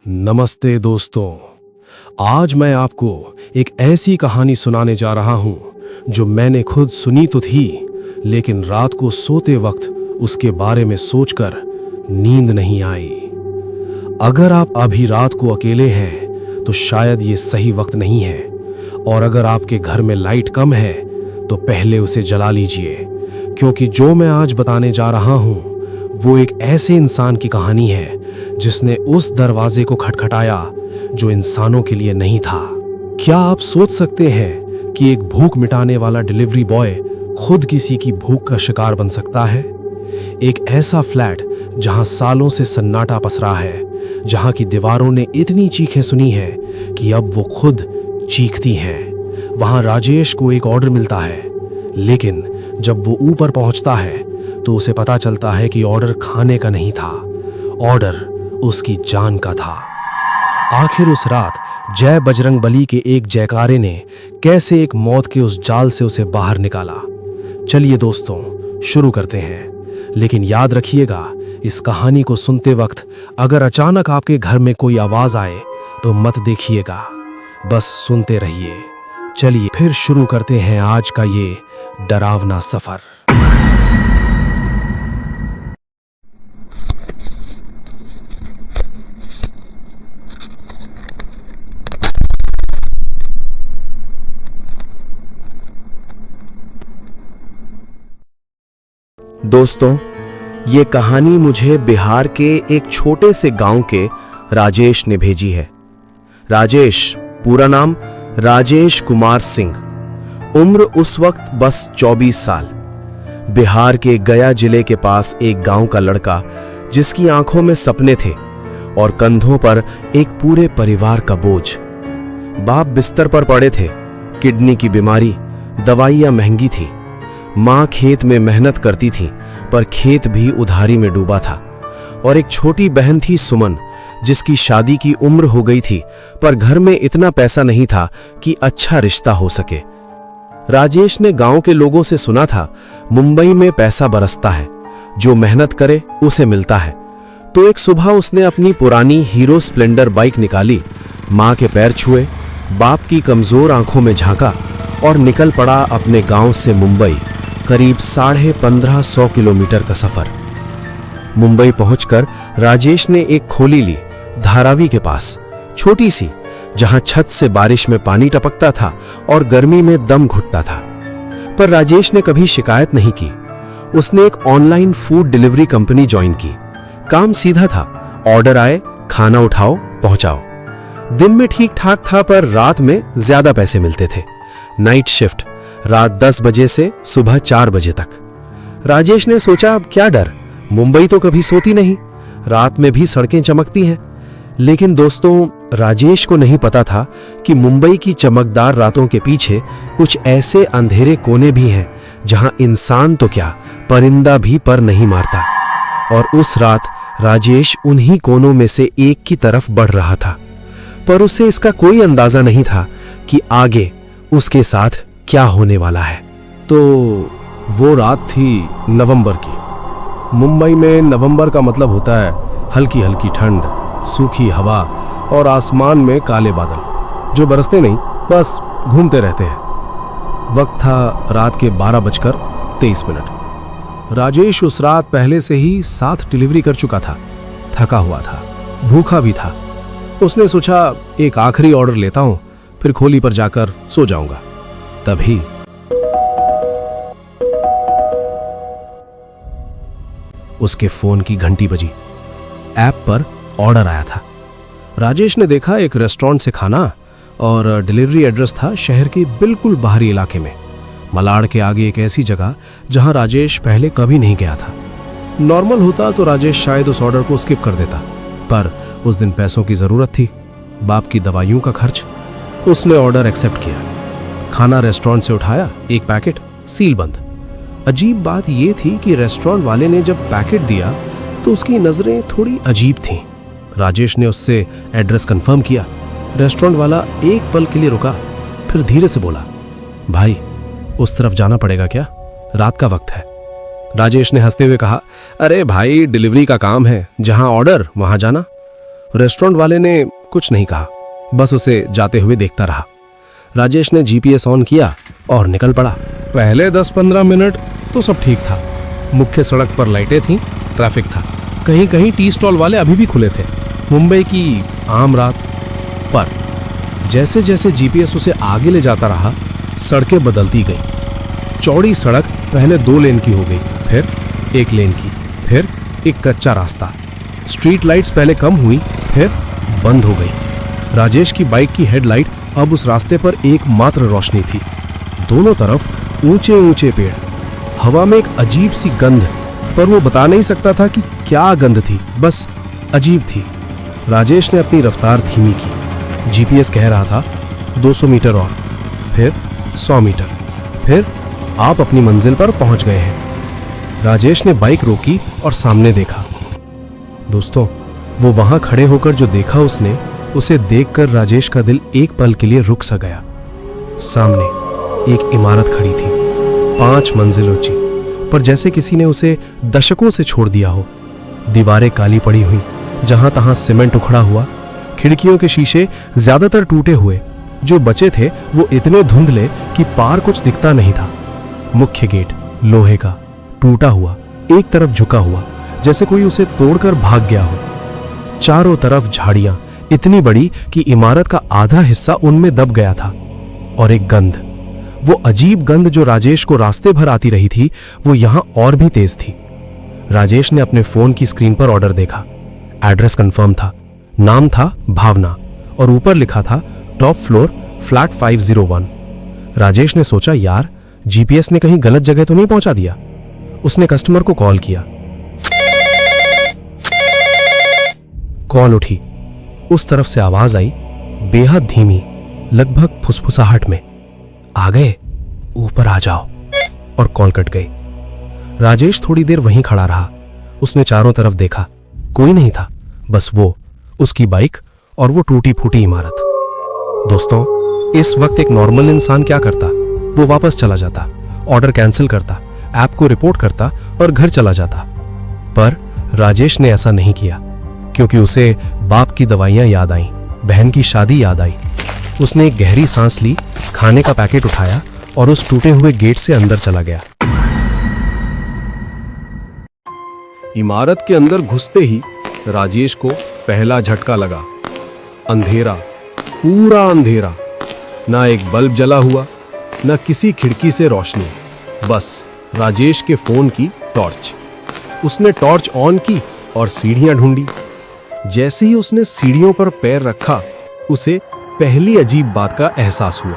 नमस्ते दोस्तों, आज मैं आपको एक ऐसी कहानी सुनाने जा रहा हूं जो मैंने खुद सुनी तो थी, लेकिन रात को सोते वक्त उसके बारे में सोचकर नींद नहीं आई। अगर आप अभी रात को अकेले हैं तो शायद ये सही वक्त नहीं है, और अगर आपके घर में लाइट कम है तो पहले उसे जला लीजिए, क्योंकि जो मैं आज बताने जा रहा हूं वो एक ऐसे इंसान की कहानी है जिसने उस दरवाजे को खटखटाया जो इंसानों के लिए नहीं था। क्या आप सोच सकते हैं कि एक भूख मिटाने वाला डिलीवरी बॉय खुद किसी की भूख का शिकार बन सकता है? एक ऐसा फ्लैट जहां सालों से सन्नाटा पसरा है, जहां की दीवारों ने इतनी चीखें सुनी है कि अब वो खुद चीखती हैं। वहां राजेश को एक ऑर्डर मिलता है, लेकिन जब वो ऊपर पहुंचता है तो उसे पता चलता है कि ऑर्डर खाने का नहीं था, ऑर्डर उसकी जान का था। आखिर उस रात जय बजरंगबली के एक जयकारे ने कैसे एक मौत के उस जाल से उसे बाहर निकाला। चलिए दोस्तों, शुरू करते हैं। लेकिन याद रखिएगा, इस कहानी को सुनते वक्त अगर अचानक आपके घर में कोई आवाज आए तो मत देखिएगा, बस सुनते रहिए। चलिए फिर शुरू करते हैं आज का ये डरावना सफर। दोस्तों, ये कहानी मुझे बिहार के एक छोटे से गांव के राजेश ने भेजी है। राजेश, पूरा नाम राजेश कुमार सिंह, उम्र उस वक्त बस 24 साल। बिहार के गया जिले के पास एक गांव का लड़का जिसकी आंखों में सपने थे और कंधों पर एक पूरे परिवार का बोझ। बाप बिस्तर पर पड़े थे, किडनी की बीमारी, दवाइयां महंगी थी। मां खेत में मेहनत करती थी, पर खेत भी उधारी में डूबा था। और एक छोटी बहन थी सुमन, जिसकी शादी की उम्र हो गई थी, पर घर में इतना पैसा नहीं था कि अच्छा रिश्ता हो सके। राजेश ने गांव के लोगों से सुना था मुंबई में पैसा बरसता है, जो मेहनत करे उसे मिलता है। तो एक सुबह उसने अपनी पुरानी हीरो स्प्लेंडर बाइक निकाली, मां के पैर छुए, बाप की कमजोर आंखों में झांका और निकल पड़ा अपने गांव से मुंबई। करीब 1550 किलोमीटर का सफर। मुंबई पहुंचकर राजेश ने एक खोली ली, धारावी के पास, छोटी सी, जहां छत से बारिश में पानी टपकता था और गर्मी में दम घुटता था। पर राजेश ने कभी शिकायत नहीं की। उसने एक online food delivery company join की। काम सीधा था, ऑर्डर आए, खाना उठाओ, पहुंचाओ। दिन में ठीक ठाक था, पर रात में ज्यादा पैसे मिलते थे। नाइट शिफ्ट, रात 10 बजे से सुबह 4 बजे तक। राजेश ने सोचा, अब क्या डर, मुंबई तो कभी सोती नहीं, रात में भी सड़कें चमकती हैं। लेकिन दोस्तों, राजेश को नहीं पता था कि मुंबई की चमकदार रातों के पीछे कुछ ऐसे अंधेरे कोने भी हैं जहां इंसान तो क्या, परिंदा भी पर नहीं मारता। और उस रात राजेश उन्हीं कोनों में से एक की तरफ बढ़ रहा था, पर उसे इसका कोई अंदाजा नहीं था कि आगे उसके साथ क्या होने वाला है। तो वो रात थी नवंबर की। मुंबई में नवंबर का मतलब होता है हल्की हल्की ठंड, सूखी हवा और आसमान में काले बादल जो बरसते नहीं, बस घूमते रहते हैं। वक्त था रात के 12:23। राजेश उस रात पहले से ही 7 डिलीवरी कर चुका था, थका हुआ था, भूखा भी था। उसने सोचा, एक आखिरी ऑर्डर लेता हूं, फिर खोली पर जाकर सो जाऊंगा। तभी उसके फोन की घंटी बजी। ऐप पर ऑर्डर आया था। राजेश ने देखा, एक रेस्टोरेंट से खाना, और डिलीवरी एड्रेस था शहर के बिल्कुल बाहरी इलाके में, मलाड़ के आगे, एक ऐसी जगह जहां राजेश पहले कभी नहीं गया था। नॉर्मल होता तो राजेश शायद उस ऑर्डर को स्किप कर देता, पर उस दिन पैसों की जरूरत थी, बाप की दवाइयों का खर्च। उसने ऑर्डर एक्सेप्ट किया। खाना रेस्टोरेंट से उठाया, एक पैकेट, सील बंद। अजीब बात यह थी कि रेस्टोरेंट वाले ने जब पैकेट दिया तो उसकी नजरें थोड़ी अजीब थीं। राजेश ने उससे एड्रेस कंफर्म किया। रेस्टोरेंट वाला एक पल के लिए रुका, फिर धीरे से बोला, भाई उस तरफ जाना पड़ेगा क्या? रात का वक्त है। राजेश ने हंसते हुए कहा, अरे भाई, डिलीवरी का काम है, जहां ऑर्डर वहां जाना। रेस्टोरेंट वाले ने कुछ नहीं कहा, बस उसे जाते हुए देखता रहा। राजेश ने जीपीएस ऑन किया और निकल पड़ा। पहले 10-15 मिनट तो सब ठीक था। मुख्य सड़क पर लाइटें थीं, ट्रैफिक था, कहीं कहीं टी स्टॉल वाले अभी भी खुले थे। मुंबई की आम रात। पर जैसे जैसे जीपीएस उसे आगे ले जाता रहा, सड़कें बदलती गई। चौड़ी सड़क पहले 2 लेन की हो गई, फिर 1 लेन की, फिर एक कच्चा रास्ता। स्ट्रीट लाइट्स पहले कम हुई, फिर बंद हो गई। राजेश की बाइक की हेडलाइट अब उस रास्ते पर एकमात्र रोशनी थी। दोनों तरफ ऊंचे ऊंचे पेड़, हवा में एक अजीब सी गंध, पर वो बता नहीं सकता था कि क्या गंध थी, बस अजीब थी। राजेश ने अपनी रफ्तार धीमी की। जीपीएस कह रहा था 200 मीटर और, फिर 100 मीटर, फिर आप अपनी मंजिल पर पहुंच गए हैं। राजेश ने बाइक रोकी और सामने देखा। दोस्तों, वो वहां खड़े होकर जो देखा उसने, उसे देखकर राजेश का दिल एक पल के लिए रुक सा गया। सामने एक इमारत खड़ी थी, 5 मंजिल ऊंची, पर जैसे किसी ने उसे दशकों से छोड़ दिया हो। दीवारें काली पड़ी हुई, जहां तहां सीमेंट उखड़ा हुआ, खिड़कियों के शीशे ज्यादातर टूटे हुए, जो बचे थे वो इतने धुंधले कि पार कुछ दिखता नहीं था। मुख्य गेट लोहे का, टूटा हुआ, एक तरफ झुका हुआ, जैसे कोई उसे तोड़कर भाग गया हो। चारों तरफ झाड़ियां इतनी बड़ी कि इमारत का आधा हिस्सा उनमें दब गया था। और एक गंध, वो अजीब गंध जो राजेश को रास्ते भर आती रही थी, वो यहां और भी तेज थी। राजेश ने अपने फोन की स्क्रीन पर ऑर्डर देखा। एड्रेस कंफर्म था, नाम था भावना, और ऊपर लिखा था टॉप फ्लोर, फ्लैट 501। राजेश ने सोचा, यार, जीपीएस ने कहीं गलत जगह तो नहीं पहुंचा दिया। उसने कस्टमर को कॉल किया। कॉल उठी। उस तरफ से आवाज आई, बेहद धीमी, लगभग फुसफुसाहट में, आ गए, ऊपर आ जाओ। और कॉल कट गई। राजेश थोड़ी देर वहीं खड़ा रहा। उसने चारों तरफ देखा, कोई नहीं था, बस वो, उसकी बाइक और वो टूटी फूटी इमारत। दोस्तों, इस वक्त एक नॉर्मल इंसान क्या करता? वो वापस चला जाता, ऑर्डर कैंसिल करता, ऐप को रिपोर्ट करता और घर चला जाता। पर राजेश ने ऐसा नहीं किया, क्योंकि उसे बाप की दवाइयां याद आईं, बहन की शादी याद आई। उसने एक गहरी सांस ली, खाने का पैकेट उठाया और उस टूटे हुए गेट से अंदर चला गया। इमारत के अंदर घुसते ही राजेश को पहला झटका लगा। अंधेरा, पूरा अंधेरा, ना एक बल्ब जला हुआ, ना किसी खिड़की से रोशनी, बस राजेश के फोन की टॉर्च। उसने टॉर्च ऑन की और सीढ़ियां ढूंढी। जैसे ही उसने सीढ़ियों पर पैर रखा, उसे पहली अजीब बात का एहसास हुआ,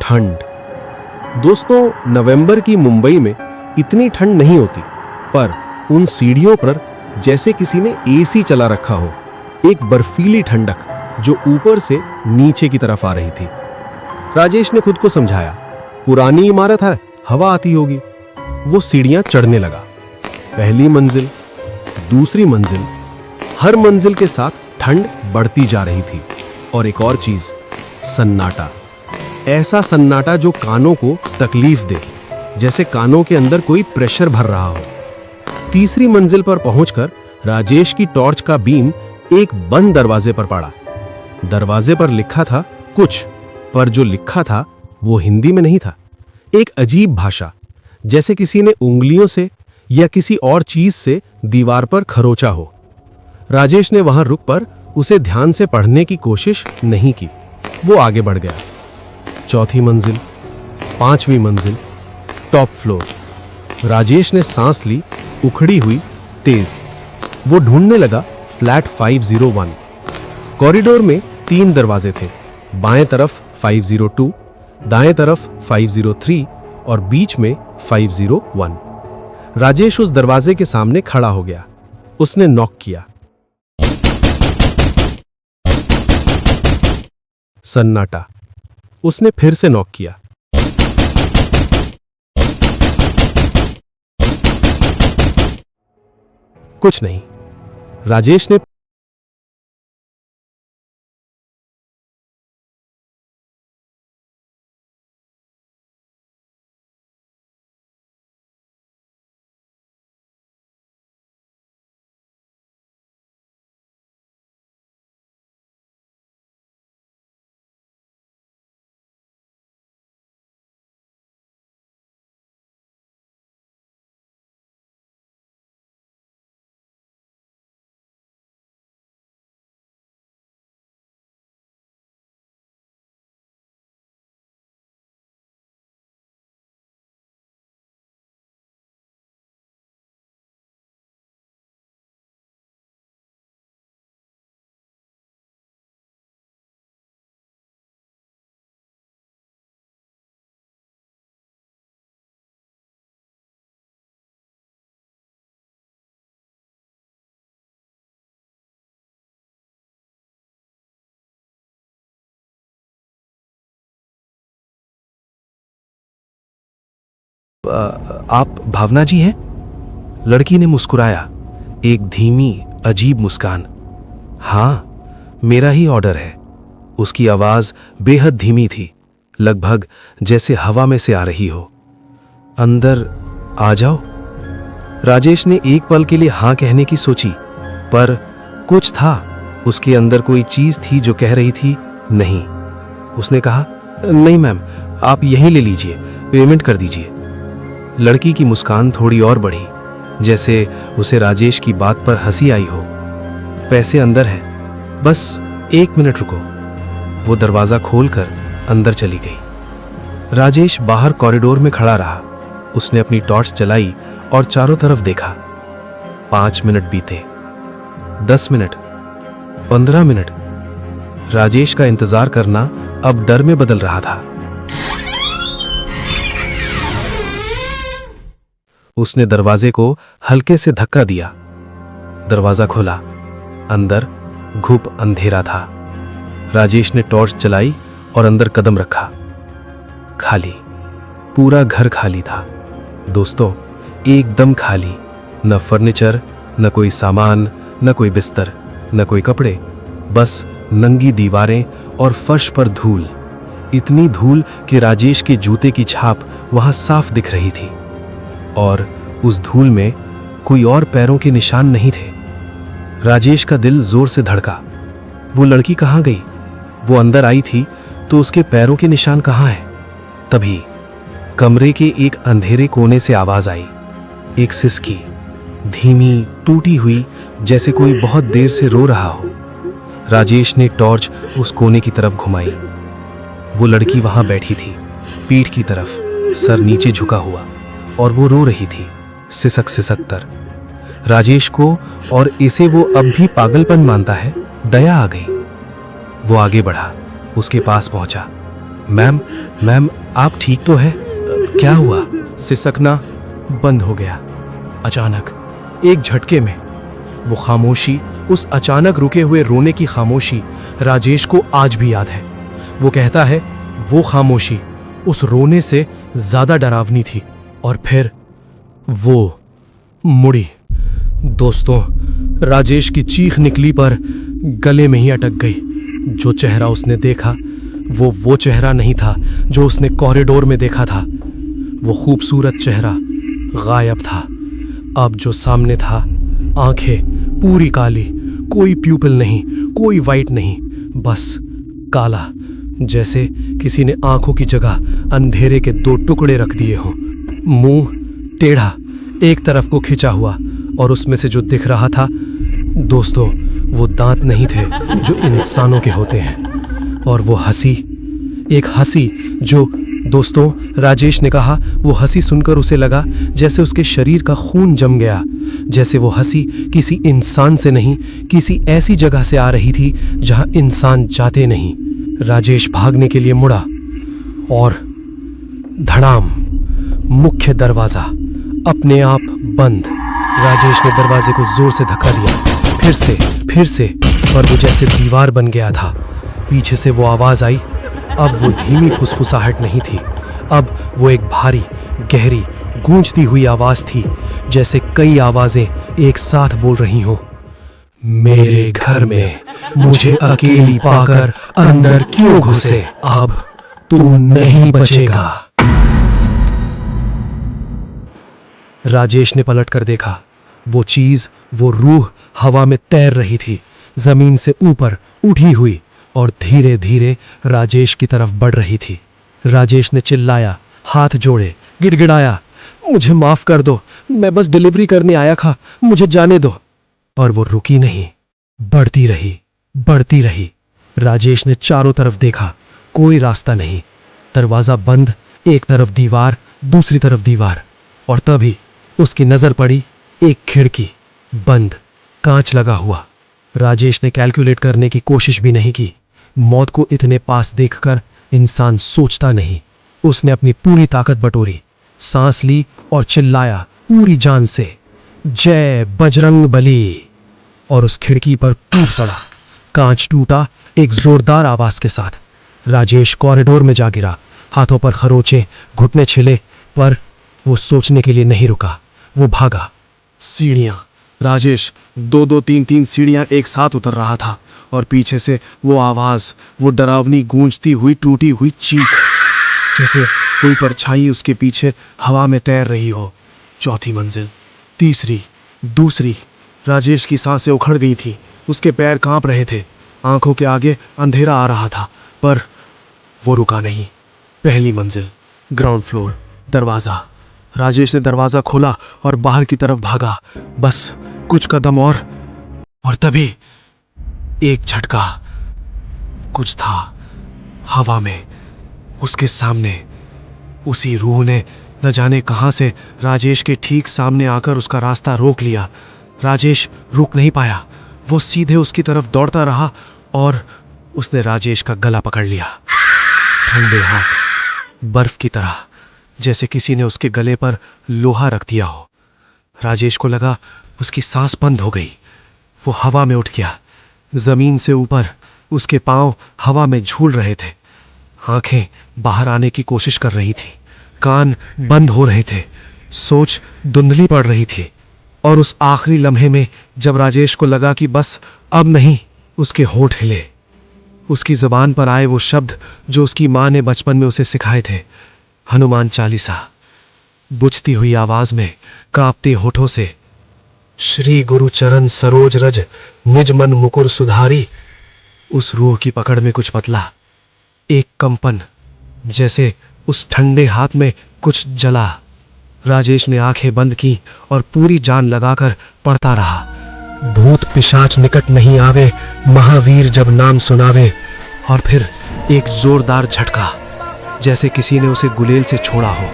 ठंड। दोस्तों, नवंबर की मुंबई में इतनी ठंड नहीं होती, पर उन सीढ़ियों पर जैसे किसी ने एसी चला रखा हो, एक बर्फीली ठंडक जो ऊपर से नीचे की तरफ आ रही थी। राजेश ने खुद को समझाया, पुरानी इमारत है, हवा आती होगी। वो सीढ़ियां चढ़ने लगा। पहली मंजिल, दूसरी मंजिल, हर मंजिल के साथ ठंड बढ़ती जा रही थी। और एक और चीज, सन्नाटा। ऐसा सन्नाटा जो कानों को तकलीफ दे, जैसे कानों के अंदर कोई प्रेशर भर रहा हो। तीसरी मंजिल पर पहुंचकर राजेश की टॉर्च का बीम एक बंद दरवाजे पर पड़ा। दरवाजे पर लिखा था कुछ, पर जो लिखा था वो हिंदी में नहीं था। एक अजीब भाषा, जैसे किसी ने उंगलियों से या किसी और चीज से दीवार पर खरोचा हो। राजेश ने वहां रुक पर उसे ध्यान से पढ़ने की कोशिश नहीं की। वो आगे बढ़ गया। चौथी मंजिल, 5वीं मंजिल, टॉप फ्लोर। राजेश ने सांस ली, उखड़ी हुई, तेज। वो ढूंढने लगा फ्लैट 501। कॉरिडोर में 3 दरवाजे थे, बाएं तरफ 502, दाएं तरफ 503 और बीच में 501। राजेश उस दरवाजे के सामने खड़ा हो गया। उसने नॉक किया। सन्नाटा। उसने फिर से नॉक किया। कुछ नहीं। राजेश ने आप भावना जी हैं? लड़की ने मुस्कुराया, एक धीमी अजीब मुस्कान। हाँ, मेरा ही ऑर्डर है। उसकी आवाज बेहद धीमी थी, लगभग जैसे हवा में से आ रही हो। अंदर आ जाओ। राजेश ने एक पल के लिए हाँ कहने की सोची, पर कुछ था, उसके अंदर कोई चीज थी जो कह रही थी नहीं। उसने कहा, नहीं मैम, आप यहीं ले लीजिए, पेमेंट कर दीजिए। लड़की की मुस्कान थोड़ी और बढ़ी, जैसे उसे राजेश की बात पर हंसी आई हो। पैसे अंदर हैं, बस 1 मिनट रुको। वो दरवाजा खोलकर अंदर चली गई। राजेश बाहर कॉरिडोर में खड़ा रहा। उसने अपनी टॉर्च जलाई और चारों तरफ देखा। 5 मिनट बीते, 10 मिनट, 15 मिनट। राजेश का इंतजार करना अब डर में बदल रहा था। उसने दरवाजे को हल्के से धक्का दिया। दरवाजा खुला। अंदर घुप अंधेरा था। राजेश ने टॉर्च जलाई और अंदर कदम रखा। खाली, पूरा घर खाली था दोस्तों, एकदम खाली। न फर्नीचर, न कोई सामान, न कोई बिस्तर, न कोई कपड़े, बस नंगी दीवारें और फर्श पर धूल। इतनी धूल कि राजेश के जूते की छाप वहां साफ दिख रही थी, और उस धूल में कोई और पैरों के निशान नहीं थे। राजेश का दिल जोर से धड़का। वो लड़की कहाँ गई? वो अंदर आई थी तो उसके पैरों के निशान कहाँ हैं? तभी कमरे के एक अंधेरे कोने से आवाज आई, एक सिसकी, धीमी, टूटी हुई, जैसे कोई बहुत देर से रो रहा हो। राजेश ने टॉर्च उस कोने की तरफ घुमाई। वो लड़की वहां बैठी थी, पीठ की तरफ, सर नीचे झुका हुआ, और वो रो रही थी, सिसक सिसक कर। राजेश को, और इसे वो अब भी पागलपन मानता है, दया आ गई। वो आगे बढ़ा, उसके पास पहुंचा। मैम, मैम, आप ठीक तो है? क्या हुआ? सिसकना बंद हो गया अचानक, एक झटके में। वो खामोशी, उस अचानक रुके हुए रोने की खामोशी राजेश को आज भी याद है। वो कहता है वो खामोशी उस रोने से ज्यादा डरावनी थी। और फिर वो मुड़ी। दोस्तों, राजेश की चीख निकली पर गले में ही अटक गई। जो चेहरा उसने देखा वो चेहरा नहीं था जो उसने कॉरिडोर में देखा था। वो खूबसूरत चेहरा गायब था। अब जो सामने था, आंखें पूरी काली, कोई प्यूपिल नहीं, कोई वाइट नहीं, बस काला, जैसे किसी ने आंखों की जगह अंधेरे के 2 टुकड़े रख दिए हों। मुंह टेढ़ा, एक तरफ को खिंचा हुआ, और उसमें से जो दिख रहा था दोस्तों, वो दांत नहीं थे जो इंसानों के होते हैं। और वो हंसी, एक हंसी जो, दोस्तों, राजेश ने कहा वो हंसी सुनकर उसे लगा जैसे उसके शरीर का खून जम गया, जैसे वो हंसी किसी इंसान से नहीं, किसी ऐसी जगह से आ रही थी जहां इंसान जाते नहीं। राजेश भागने के लिए मुड़ा, और धड़ाम, मुख्य दरवाजा अपने आप बंद। राजेश ने दरवाजे को जोर से धक्का दिया, फिर से, पर वो जैसे दीवार बन गया था। पीछे से वो आवाज आई। अब वो धीमी फुसफुसाहट नहीं थी, अब वो एक भारी, गहरी, गूंजती हुई आवाज थी, जैसे कई आवाजें एक साथ बोल रही हों। मेरे घर में मुझे अकेली पाकर अंदर क्यों घुसे? अब तू नहीं बचेगा। राजेश ने पलटकर देखा। वो चीज, वो रूह हवा में तैर रही थी, जमीन से ऊपर उठी हुई, और धीरे धीरे राजेश की तरफ बढ़ रही थी। राजेश ने चिल्लाया, हाथ जोड़े, गिड़गिड़ाया, मुझे माफ कर दो, मैं बस डिलीवरी करने आया था, मुझे जाने दो। पर वो रुकी नहीं, बढ़ती रही, बढ़ती रही। राजेश ने चारों तरफ देखा, कोई रास्ता नहीं, दरवाजा बंद, एक तरफ दीवार, दूसरी तरफ दीवार। और तभी उसकी नजर पड़ी एक खिड़की, बंद, कांच लगा हुआ। राजेश ने कैलकुलेट करने की कोशिश भी नहीं की। मौत को इतने पास देखकर इंसान सोचता नहीं। उसने अपनी पूरी ताकत बटोरी, सांस ली और चिल्लाया पूरी जान से, जय बजरंग बली। और उस खिड़की पर टूट पड़ा। कांच टूटा एक जोरदार आवाज के साथ। राजेश कॉरिडोर में जा गिरा, हाथों पर खरोचे, घुटने छिले, पर वो सोचने के लिए नहीं रुका, वो भागा। सीढ़ियां। राजेश 2-2 3-3 सीढ़ियां एक साथ उतर रहा था और पीछे से वो आवाज, वो डरावनी गूंजती हुई टूटी हुई चीख, जैसे कोई परछाई उसके पीछे हवा में तैर रही हो। चौथी मंजिल, तीसरी, दूसरी। राजेश की सांसें उखड़ गई थी, उसके पैर कांप रहे थे, आंखों के आगे अंधेरा आ रहा था, पर वो रुका नहीं। पहली मंजिल, ग्राउंड फ्लोर, दरवाजा। राजेश ने दरवाजा खोला और बाहर की तरफ भागा। बस कुछ कदम और तभी एक झटका। कुछ था हवा में, उसके सामने। उसी रूह ने न जाने कहां से राजेश के ठीक सामने आकर उसका रास्ता रोक लिया। राजेश रुक नहीं पाया, वो सीधे उसकी तरफ दौड़ता रहा और उसने राजेश का गला पकड़ लिया। ठंडे हाथ, बर्फ की तरह, जैसे किसी ने उसके गले पर लोहा रख दिया हो। राजेश को लगा उसकी सांस बंद हो गई। वो हवा में उठ गया। जमीन से ऊपर उसके पांव हवा में झूल रहे थे। आंखें बाहर आने की कोशिश कर रही थी, कान बंद हो रहे थे, सोच धुंधली पड़ रही थी। और उस आखिरी लम्हे में जब राजेश को लगा कि बस अब नहीं, उसके होंठ हिले। उसकी जुबान पर आए वो शब्द जो उसकी मां ने बचपन में उसे सिखाए थे, हनुमान चालीसा। बुझती हुई आवाज में, कांपते होठों से, श्री गुरु चरण सरोज रज निज मन मुकुर सुधारी। उस रूह की पकड़ में कुछ पतला, एक कंपन, जैसे उस ठंडे हाथ में कुछ जला। राजेश ने आंखें बंद की और पूरी जान लगाकर पढ़ता रहा। भूत पिशाच निकट नहीं आवे, महावीर जब नाम सुनावे। और फिर एक जोरदार झटका, जैसे किसी ने उसे गुलेल से छोड़ा हो।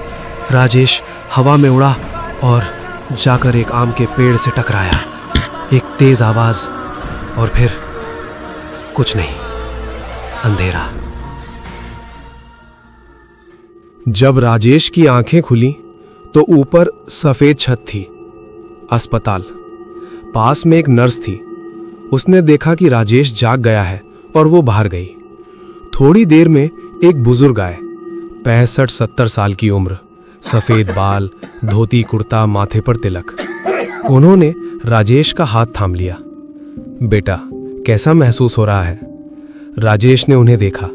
राजेश हवा में उड़ा और जाकर एक आम के पेड़ से टकराया। एक तेज आवाज और फिर कुछ नहीं, अंधेरा। जब राजेश की आंखें खुली तो ऊपर सफेद छत थी। अस्पताल। पास में एक नर्स थी। उसने देखा कि राजेश जाग गया है और वो बाहर गई। थोड़ी देर में एक बुजुर्ग आए, 65-70 साल की उम्र, सफेद बाल, धोती कुर्ता, माथे पर तिलक। उन्होंने राजेश का हाथ थाम लिया। बेटा, कैसा महसूस हो रहा है? राजेश ने उन्हें देखा।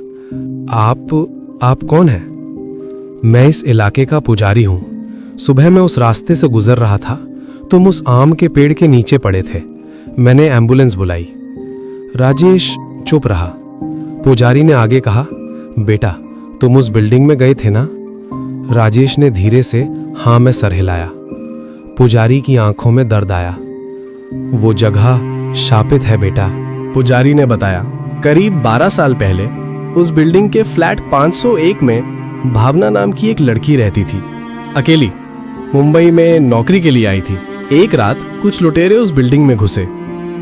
आप कौन हैं? मैं इस इलाके का पुजारी हूं। सुबह मैं उस रास्ते से गुजर रहा था, तुम उस आम के पेड़ के नीचे पड़े थे। मैंने एम्बुलेंस बुलाई। राजेश चुप रहा। पुजारी ने आगे कहा, बेटा, तुम उस बिल्डिंग में गए थे ना? राजेश ने धीरे से हां में सर हिलाया। पुजारी की आंखों में दर्द आया। वो जगह शापित है बेटा, पुजारी ने बताया। करीब 12 साल पहले उस बिल्डिंग के फ्लैट 501 में भावना नाम की एक लड़की रहती थी, अकेली। मुंबई में नौकरी के लिए आई थी। एक रात कुछ लुटेरे उस बिल्डिंग में घुसे।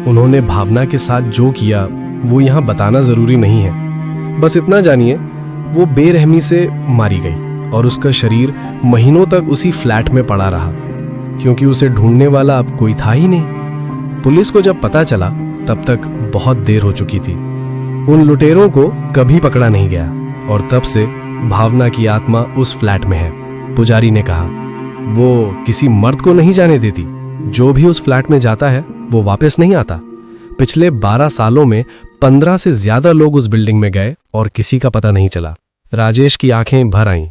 उन्होंने भावना के साथ जो किया वो यहाँ बताना जरूरी नहीं है। बस इतना जानिए, वो बेरहमी से मारी गई और उसका शरीर महीनों तक उसी फ्लैट में पड़ा रहा, क्योंकि उसे ढूंढने वाला अब कोई था ही नहीं। पुलिस को जब पता चला तब तक बहुत देर हो चुकी थी। उन लुटेरों को कभी पकड़ा नहीं गया और तब से भावना की आत्मा उस फ्लैट में है। पुजारी ने कहा, वो किसी मर्द को नहीं जाने देती। जो भी उस फ्लैट में जाता है वो वापस नहीं आता। पिछले 12 सालों में 15 से ज्यादा लोग उस बिल्डिंग में गए और किसी का पता नहीं चला। राजेश की आंखें भर आईं।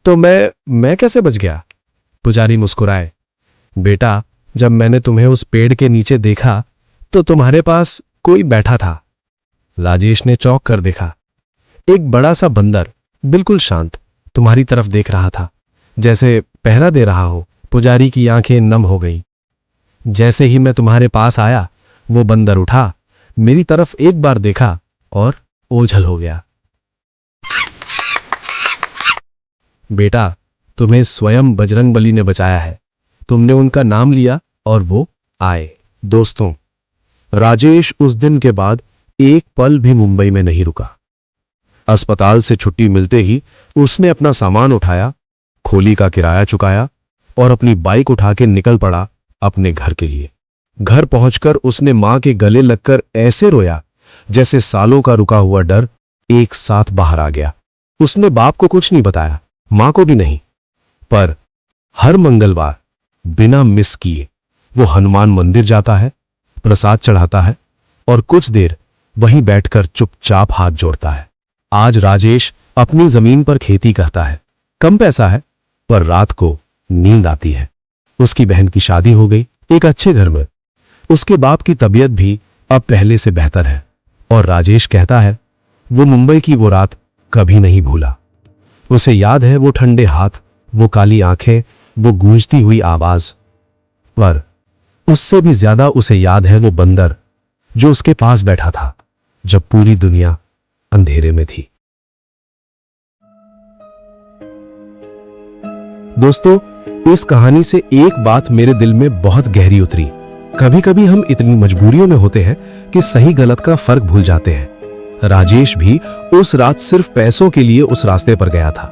तो मैं कैसे बच गया? पुजारी मुस्कुराए। बेटा, जब मैंने तुम्हें उस पेड़ के नीचे देखा तो तुम्हारे पास कोई बैठा था। राजेश ने चौंक कर देखा। एक बड़ा सा बंदर, बिल्कुल शांत, तुम्हारी तरफ देख रहा था, जैसे पहरा दे रहा हो। पुजारी की आंखें नम हो गई। जैसे ही मैं तुम्हारे पास आया, वो बंदर उठा, मेरी तरफ एक बार देखा और ओझल हो गया। बेटा, तुम्हें स्वयं बजरंगबली ने बचाया है। तुमने उनका नाम लिया और वो आए। दोस्तों, राजेश उस दिन के बाद एक पल भी मुंबई में नहीं रुका। अस्पताल से छुट्टी मिलते ही उसने अपना सामान उठाया, खोली का किराया चुकाया और अपनी बाइक उठा के निकल पड़ा अपने घर के लिए। घर पहुंचकर उसने मां के गले लगकर ऐसे रोया जैसे सालों का रुका हुआ डर एक साथ बाहर आ गया। उसने बाप को कुछ नहीं बताया, मां को भी नहीं, पर हर मंगलवार बिना मिस किए वो हनुमान मंदिर जाता है, प्रसाद चढ़ाता है और कुछ देर वहीं बैठकर चुपचाप हाथ जोड़ता है। आज राजेश अपनी जमीन पर खेती करता है। कम पैसा है पर रात को नींद आती है। उसकी बहन की शादी हो गई एक अच्छे घर में। उसके बाप की तबीयत भी अब पहले से बेहतर है और राजेश कहता है वो मुंबई की वो रात कभी नहीं भूला। उसे याद है वो ठंडे हाथ, वो काली आंखें, वो गूंजती हुई आवाज। पर उससे भी ज्यादा उसे याद है वो बंदर जो उसके पास बैठा था जब पूरी दुनिया अंधेरे में थी। दोस्तों, इस कहानी से एक बात मेरे दिल में बहुत गहरी उतरी। कभी कभी हम इतनी मजबूरियों में होते हैं कि सही गलत का फर्क भूल जाते हैं। राजेश भी उस रात सिर्फ पैसों के लिए उस रास्ते पर गया था,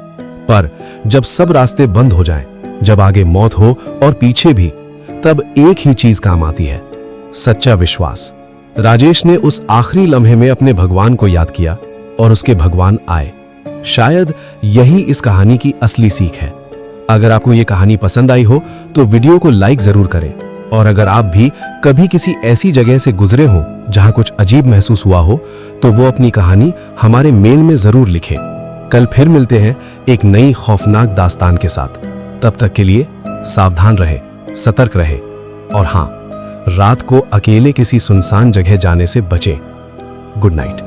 पर जब सब रास्ते बंद हो जाएं, जब आगे मौत हो और पीछे भी, तब एक ही चीज काम आती है, सच्चा विश्वास। राजेश ने उस आखिरी लम्हे में अपने भगवान को याद किया और उसके भगवान आए। शायद यही इस कहानी की असली सीख है। अगर आपको ये कहानी पसंद आई हो तो वीडियो को लाइक जरूर करें, और अगर आप भी कभी किसी ऐसी जगह से गुजरे हो जहां कुछ अजीब महसूस हुआ हो तो वो अपनी कहानी हमारे मेल में जरूर लिखें। कल फिर मिलते हैं एक नई खौफनाक दास्तान के साथ। तब तक के लिए सावधान रहे, सतर्क रहे और हां, रात को अकेले किसी सुनसान जगह जाने से बचें। Good night.